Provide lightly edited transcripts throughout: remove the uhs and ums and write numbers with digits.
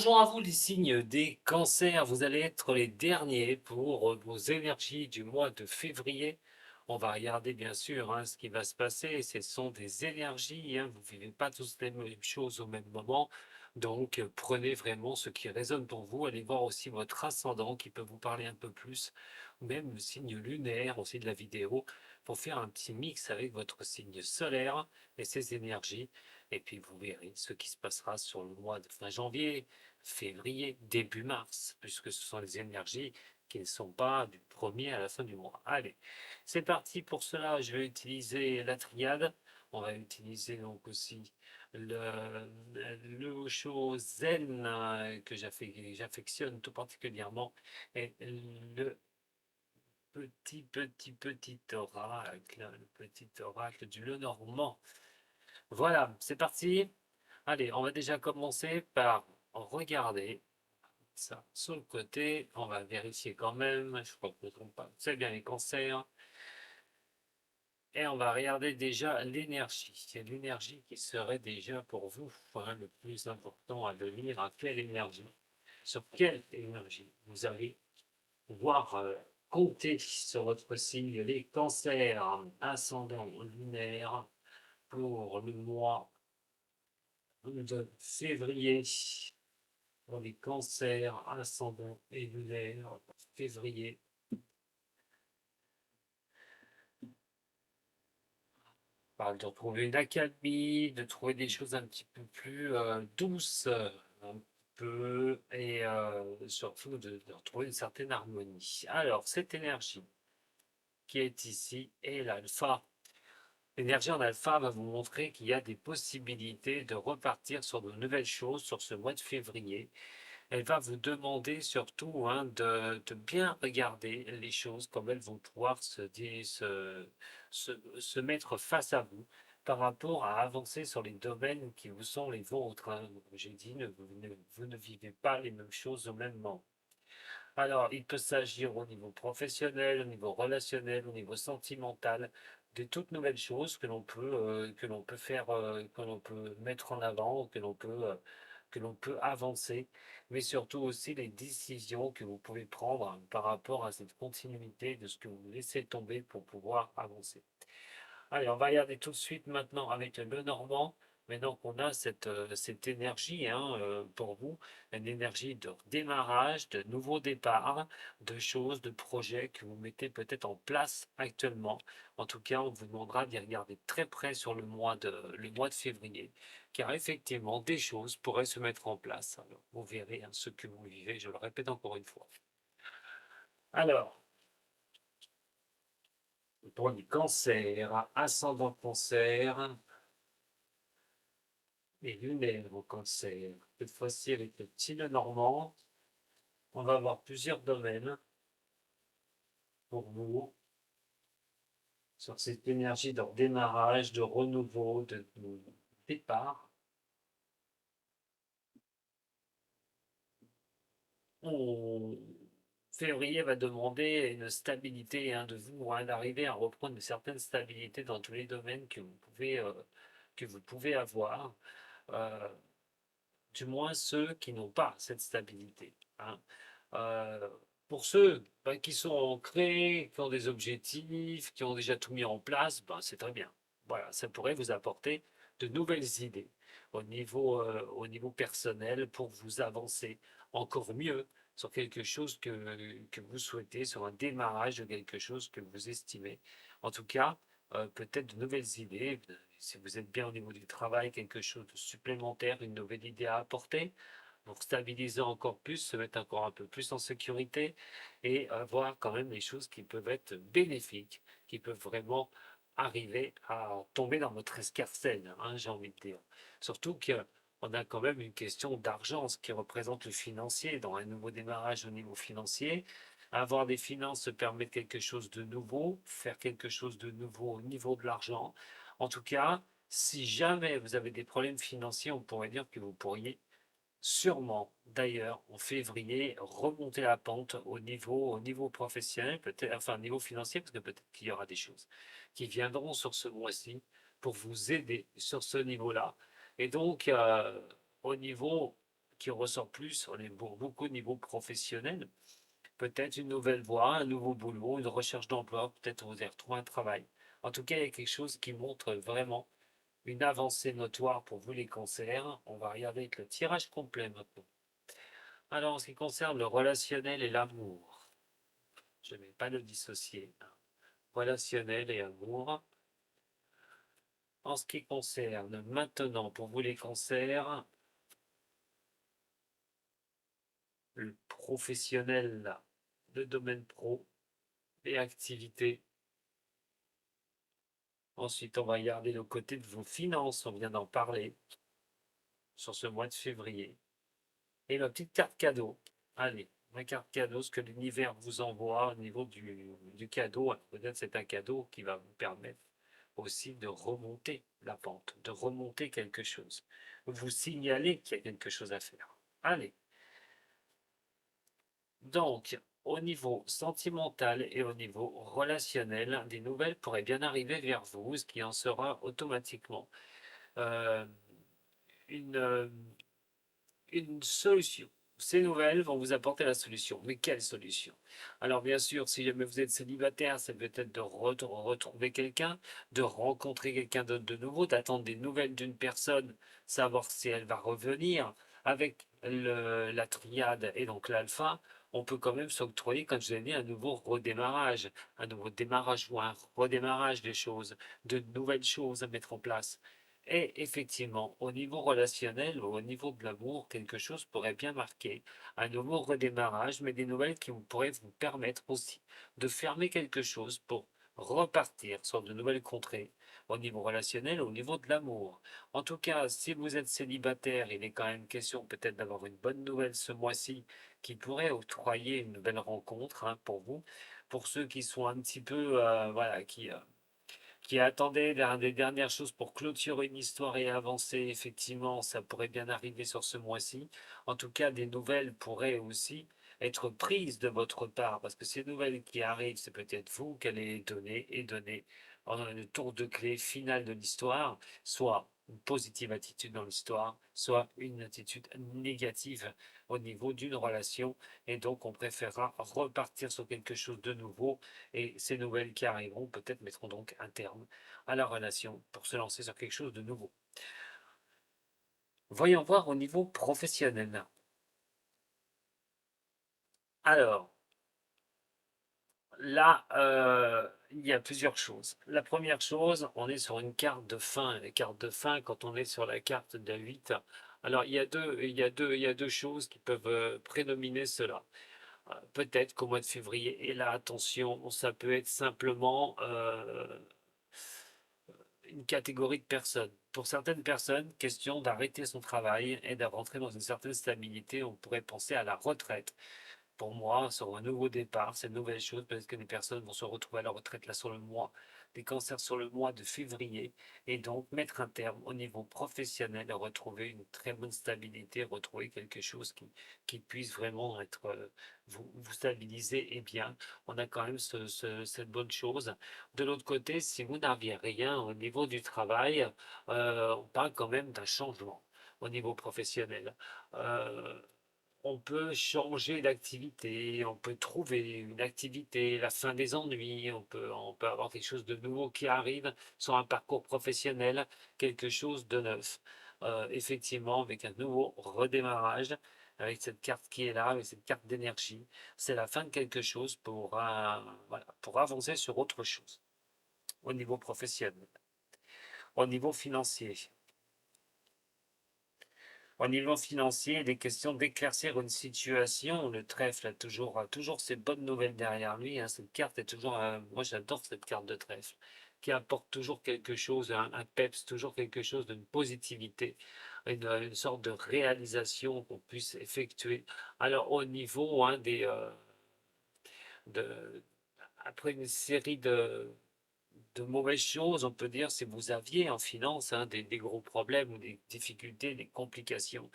Bonjour à vous les signes des cancers, vous allez être les derniers pour vos énergies du mois de février. On va regarder bien sûr ce qui va se passer, ce sont des énergies, vous ne vivez pas tous les mêmes choses au même moment, donc prenez vraiment ce qui résonne pour vous, allez voir aussi votre ascendant qui peut vous parler un peu plus, ou même le signe lunaire aussi de la vidéo, pour faire un petit mix avec votre signe solaire et ses énergies. Et puis vous verrez ce qui se passera sur le mois de fin janvier, février, début mars, puisque ce sont les énergies qui ne sont pas du premier à la fin du mois. Allez, c'est parti pour cela. Je vais utiliser la triade. On va utiliser donc aussi le Osho Zen que j'affectionne tout particulièrement et le petit oracle, le petit oracle du Lenormand. Voilà, c'est parti. Allez, on va déjà commencer par regarder ça sur le côté. On va vérifier quand même. Je crois que je ne me trompe pas. C'est bien les cancers. Et on va regarder déjà l'énergie. C'est l'énergie qui serait déjà pour vous le plus important à devenir. À quelle énergie? Sur quelle énergie vous allez pouvoir compter sur votre signe, les cancers ascendant lunaire pour le mois de février. Pour les cancers ascendants et lunaires, février. Parle de retrouver une accalmie, de trouver des choses un petit peu plus douces, un peu, et surtout de retrouver une certaine harmonie. Alors, cette énergie qui est ici est l'alpha. L'énergie en alpha va vous montrer qu'il y a des possibilités de repartir sur de nouvelles choses sur ce mois de février. Elle va vous demander surtout de bien regarder les choses, comme elles vont pouvoir se mettre face à vous par rapport à avancer sur les domaines qui vous sont les vôtres. J'ai dit, vous ne vivez pas les mêmes choses au même moment. Alors, il peut s'agir au niveau professionnel, au niveau relationnel, au niveau sentimental, de toutes nouvelles choses que l'on peut faire, que l'on peut mettre en avant, que l'on peut avancer, mais surtout aussi les décisions que vous pouvez prendre par rapport à cette continuité de ce que vous laissez tomber pour pouvoir avancer. Allez, on va regarder tout de suite maintenant avec le Normand. Maintenant qu'on a cette énergie pour vous, une énergie de démarrage, de nouveau départ, de choses, de projets que vous mettez peut-être en place actuellement. En tout cas, on vous demandera d'y regarder très près sur le mois de février, car effectivement, des choses pourraient se mettre en place. Alors, vous verrez ce que vous vivez, je le répète encore une fois. Alors, pour les cancers, ascendant cancer, et lunaire au cancer. Cette fois-ci, avec le petit Lenormand, on va avoir plusieurs domaines pour vous sur cette énergie de redémarrage, de renouveau, de départ. Février va demander une stabilité de vous, d'arriver à reprendre une certaine stabilité dans tous les domaines que vous pouvez avoir. Euh, du moins ceux qui n'ont pas cette stabilité. Euh, pour ceux qui sont ancrés, qui ont des objectifs, qui ont déjà tout mis en place, c'est très bien. Voilà, ça pourrait vous apporter de nouvelles idées au niveau personnel pour vous avancer encore mieux sur quelque chose que vous souhaitez, sur un démarrage de quelque chose que vous estimez. En tout cas, peut-être de nouvelles idées. Si vous êtes bien au niveau du travail, quelque chose de supplémentaire, une nouvelle idée à apporter pour stabiliser encore plus, se mettre encore un peu plus en sécurité et voir quand même les choses qui peuvent être bénéfiques, qui peuvent vraiment arriver à tomber dans votre escarcelle, j'ai envie de dire. Surtout qu'on a quand même une question d'argent, ce qui représente le financier, dans un nouveau démarrage au niveau financier. Avoir des finances permet quelque chose de nouveau, faire quelque chose de nouveau au niveau de l'argent. En tout cas, si jamais vous avez des problèmes financiers, on pourrait dire que vous pourriez sûrement, d'ailleurs, en février, remonter la pente au niveau professionnel, peut-être, enfin, au niveau financier, parce que peut-être qu'il y aura des choses qui viendront sur ce mois-ci pour vous aider sur ce niveau-là. Et donc, au niveau qui ressort plus, on est beaucoup au niveau professionnel. Peut-être une nouvelle voie, un nouveau boulot, une recherche d'emploi, peut-être vous allez retrouver un travail. En tout cas, il y a quelque chose qui montre vraiment une avancée notoire pour vous les cancers. On va regarder avec le tirage complet maintenant. Alors, en ce qui concerne le relationnel et l'amour, je ne vais pas le dissocier. Relationnel et amour. En ce qui concerne maintenant pour vous les cancers, le professionnel, le domaine pro et activités. Ensuite, on va regarder le côté de vos finances, on vient d'en parler sur ce mois de février. Et ma petite carte cadeau. Allez, ma carte cadeau, ce que l'univers vous envoie au niveau du cadeau. Peut-être c'est un cadeau qui va vous permettre aussi de remonter la pente, de remonter quelque chose. Vous signaler qu'il y a quelque chose à faire. Allez. Donc, au niveau sentimental et au niveau relationnel, des nouvelles pourraient bien arriver vers vous, ce qui en sera automatiquement euh, une, euh, une solution. Ces nouvelles vont vous apporter la solution. Mais quelle solution? Alors bien sûr, si jamais vous êtes célibataire, c'est peut-être de retrouver quelqu'un, de rencontrer quelqu'un de nouveau, d'attendre des nouvelles d'une personne, savoir si elle va revenir. Avec la triade et donc l'alpha, on peut quand même s'octroyer, comme je l'ai dit, un nouveau démarrage ou un redémarrage des choses, de nouvelles choses à mettre en place. Et effectivement, au niveau relationnel ou au niveau de l'amour, quelque chose pourrait bien marquer un nouveau redémarrage, mais des nouvelles qui pourraient vous permettre aussi de fermer quelque chose pour repartir sur de nouvelles contrées au niveau relationnel, au niveau de l'amour. En tout cas, si vous êtes célibataire, il est quand même question peut-être d'avoir une bonne nouvelle ce mois-ci qui pourrait octroyer une belle rencontre hein, pour vous. Pour ceux qui sont un petit peu, voilà, qui attendait l'un des dernières choses pour clôturer une histoire et avancer, effectivement, ça pourrait bien arriver sur ce mois-ci. En tout cas, des nouvelles pourraient aussi être prises de votre part, parce que ces nouvelles qui arrivent, c'est peut-être vous qui allez donner et donner en le tour de clé final de l'histoire, soit une positive attitude dans l'histoire, soit une attitude négative au niveau d'une relation, et donc on préférera repartir sur quelque chose de nouveau et ces nouvelles qui arriveront peut-être mettront donc un terme à la relation pour se lancer sur quelque chose de nouveau. Voyons voir au niveau professionnel. Alors, là, il y a plusieurs choses. La première chose, on est sur une carte de fin. Les cartes de fin, quand on est sur la carte de 8, alors il y a deux choses qui peuvent prédominer cela. Peut-être qu'au mois de février, et là, attention, ça peut être simplement une catégorie de personnes. Pour certaines personnes, question d'arrêter son travail et de rentrer dans une certaine stabilité, on pourrait penser à la retraite. Pour moi, sur un nouveau départ, c'est une nouvelle chose. Peut-être que des personnes vont se retrouver à la retraite là sur le mois des cancers sur le mois de février et donc mettre un terme au niveau professionnel et retrouver une très bonne stabilité, retrouver quelque chose qui puisse vraiment être vous stabiliser et bien. On a quand même cette bonne chose. De l'autre côté, si vous n'aviez rien au niveau du travail, on parle quand même d'un changement au niveau professionnel. Euh, on peut changer d'activité, on peut trouver une activité, la fin des ennuis, on peut avoir quelque chose de nouveau qui arrive sur un parcours professionnel, quelque chose de neuf. Effectivement, avec un nouveau redémarrage, avec cette carte qui est là, avec cette carte d'énergie, c'est la fin de quelque chose voilà, pour avancer sur autre chose au niveau professionnel, au niveau financier. Au niveau financier, il est question d'éclaircir une situation. Le trèfle a toujours ses bonnes nouvelles derrière lui, hein. Cette carte est toujours, moi j'adore cette carte de trèfle, qui apporte toujours quelque chose, un peps, toujours quelque chose d'une positivité, une sorte de réalisation qu'on puisse effectuer. Alors au niveau hein, de, après une série de mauvaises choses, on peut dire, si vous aviez en finance hein, des gros problèmes ou des difficultés, des complications,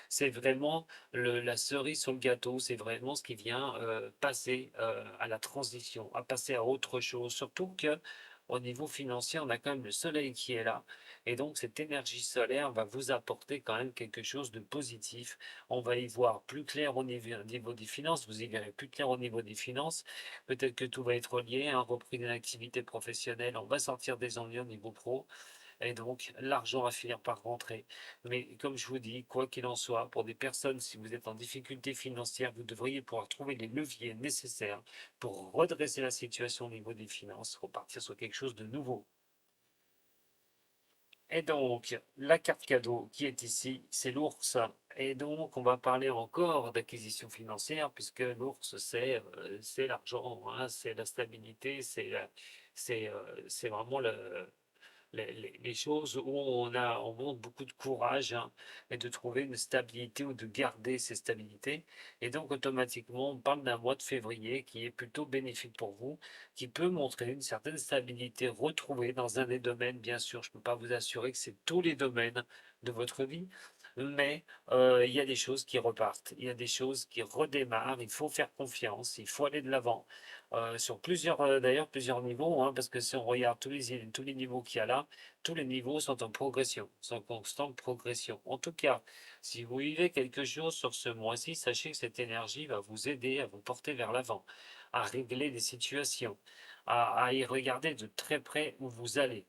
c'est vraiment la cerise sur le gâteau, c'est vraiment ce qui vient passer à la transition, à passer à autre chose. Surtout que au niveau financier, on a quand même le soleil qui est là. Et donc, cette énergie solaire va vous apporter quand même quelque chose de positif. On va y voir plus clair au niveau des finances. Vous y verrez plus clair au niveau des finances. Peut-être que tout va être lié à un repris d'une activité professionnelle. On va sortir des ennuis au niveau pro. Et donc, l'argent va finir par rentrer. Mais comme je vous dis, quoi qu'il en soit, pour des personnes, si vous êtes en difficulté financière, vous devriez pouvoir trouver les leviers nécessaires pour redresser la situation au niveau des finances, repartir sur quelque chose de nouveau. Et donc, la carte cadeau qui est ici, c'est l'ours. Et donc, on va parler encore d'acquisition financière, puisque l'ours, c'est l'argent, hein, c'est la stabilité, c'est vraiment les choses où on montre beaucoup de courage, hein, et de trouver une stabilité ou de garder ces stabilités. Et donc, automatiquement, on parle d'un mois de février qui est plutôt bénéfique pour vous, qui peut montrer une certaine stabilité retrouvée dans un des domaines. Bien sûr, je ne peux pas vous assurer que c'est tous les domaines de votre vie, mais il y a des choses qui repartent, il y a des choses qui redémarrent, il faut faire confiance, il faut aller de l'avant. Sur d'ailleurs plusieurs niveaux, hein, parce que si on regarde tous les niveaux qu'il y a là, tous les niveaux sont en progression, sont en constante progression. En tout cas, si vous vivez quelque chose sur ce mois-ci, sachez que cette énergie va vous aider à vous porter vers l'avant, à régler des situations, à y regarder de très près où vous allez.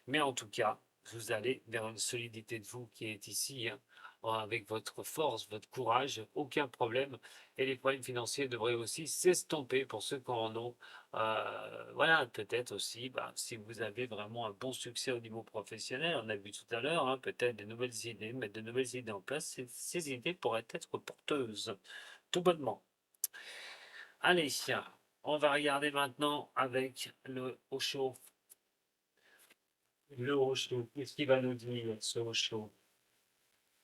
Mais en tout cas, vous allez vers une solidité de vous qui est ici, hein, avec votre force, votre courage, aucun problème. Et les problèmes financiers devraient aussi s'estomper pour ceux qui en ont. Voilà, peut-être aussi, bah, si vous avez vraiment un bon succès au niveau professionnel, on a vu tout à l'heure, hein, peut-être des nouvelles idées, mettre de nouvelles idées en place, ces idées pourraient être porteuses, tout bonnement. Allez, on va regarder maintenant avec le Osho. Le Osho, qu'est-ce qu'il va nous dire, ce Osho,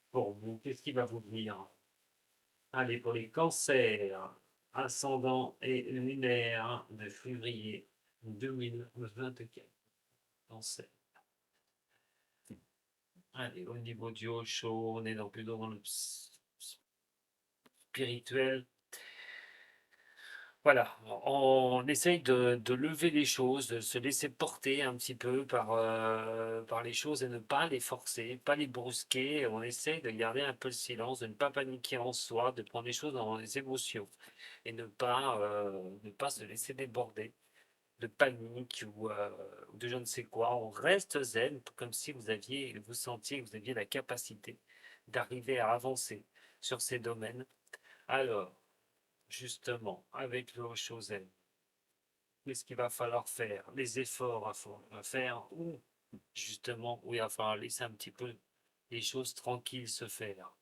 pour vous? Qu'est-ce qu'il va vous dire? Allez, pour les cancers, ascendant et lunaire de février 2024. Cancer. Allez, au niveau du Osho, on est plutôt dans le spirituel. Voilà, on essaye de lever les choses, de se laisser porter un petit peu par les choses et ne pas les forcer, pas les brusquer. On essaye de garder un peu le silence, de ne pas paniquer en soi, de prendre les choses dans les émotions et ne pas se laisser déborder de panique ou de je ne sais quoi. On reste zen, comme si vous sentiez que vous aviez la capacité d'arriver à avancer sur ces domaines. Alors, justement, avec le Chosen, qu'est-ce qu'il va falloir faire? Les efforts à faire, ou justement, où il va falloir laisser un petit peu les choses tranquilles se faire.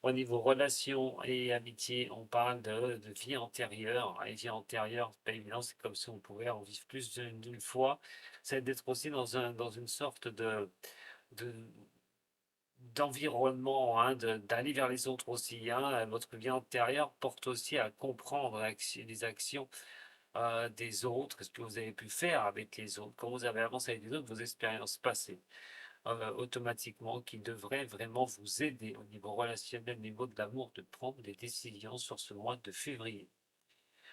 Au niveau relations et amitié, on parle de vie antérieure. Et vie antérieure, c'est pas évident, c'est comme si on pouvait en vivre plus d'une fois. C'est d'être aussi dans une sorte de, d'environnement, hein, d'aller vers les autres aussi, hein. Votre vie antérieure porte aussi à comprendre les actions des autres, ce que vous avez pu faire avec les autres, comment vous avez avancé avec les autres, vos expériences passées, automatiquement, qui devraient vraiment vous aider au niveau relationnel, au niveau de l'amour, de prendre des décisions sur ce mois de février.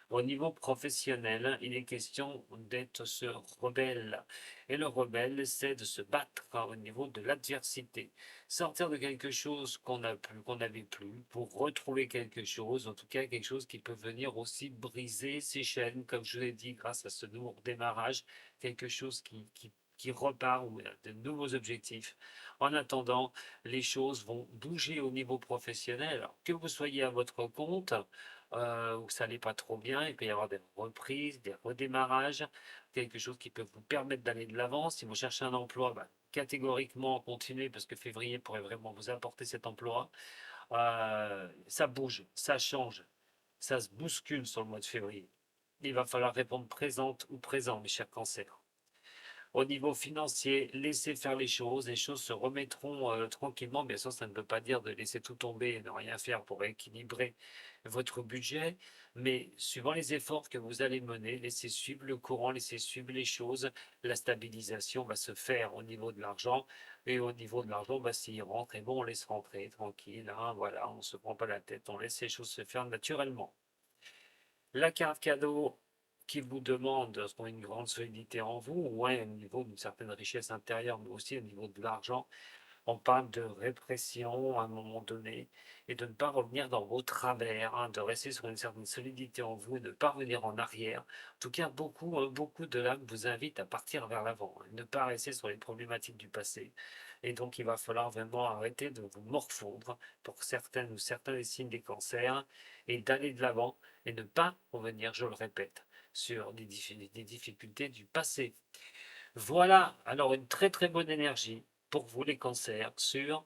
Au niveau professionnel, il est question d'être ce rebelle. Et le rebelle, c'est de se battre, hein, au niveau de l'adversité. Sortir de quelque chose qu'on n'avait plus, pour retrouver quelque chose, en tout cas quelque chose qui peut venir aussi briser ses chaînes, comme je vous l'ai dit, grâce à ce nouveau démarrage, quelque chose qui repart ou de nouveaux objectifs. En attendant, les choses vont bouger au niveau professionnel. Alors, que vous soyez à votre compte, où ça n'allait pas trop bien, il peut y avoir des reprises, des redémarrages, quelque chose qui peut vous permettre d'aller de l'avant. Si vous cherchez un emploi, bah, catégoriquement continuez parce que février pourrait vraiment vous apporter cet emploi. Ça bouge, ça change, ça se bouscule sur le mois de février. Il va falloir répondre présente ou présent, mes chers cancers. Au niveau financier, laissez faire les choses se remettront tranquillement. Bien sûr, ça ne veut pas dire de laisser tout tomber et ne rien faire pour équilibrer votre budget, mais suivant les efforts que vous allez mener, laissez suivre le courant, laissez suivre les choses, la stabilisation va se faire au niveau de l'argent, et au niveau de l'argent, bah, s'il rentre, et bon, on laisse rentrer tranquille, hein, voilà, on ne se prend pas la tête, on laisse les choses se faire naturellement. La carte cadeau qui vous demandent une grande solidité en vous, ouais, au niveau d'une certaine richesse intérieure, mais aussi au niveau de l'argent. On parle de répression à un moment donné et de ne pas revenir dans vos travers, hein, de rester sur une certaine solidité en vous et de ne pas revenir en arrière. En tout cas, beaucoup de l'âme vous invite à partir vers l'avant, hein, ne pas rester sur les problématiques du passé. Et donc, il va falloir vraiment arrêter de vous morfondre pour certaines ou certains des signes des cancers et d'aller de l'avant et ne pas revenir, je le répète, sur des difficultés du passé. Voilà, alors une très très bonne énergie pour vous les cancers sur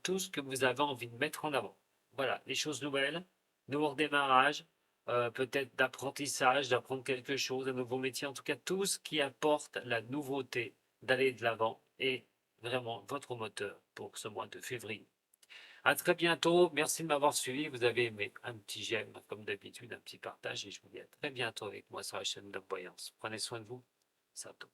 tout ce que vous avez envie de mettre en avant. Voilà, les choses nouvelles, nouveau redémarrage, peut-être d'apprentissage, d'apprendre quelque chose, un nouveau métier, en tout cas tout ce qui apporte la nouveauté d'aller de l'avant est vraiment votre moteur pour ce mois de février. À très bientôt, merci de m'avoir suivi, vous avez aimé un petit j'aime comme d'habitude, un petit partage et je vous dis à très bientôt avec moi sur la chaîne de Voyance. Prenez soin de vous, Sato.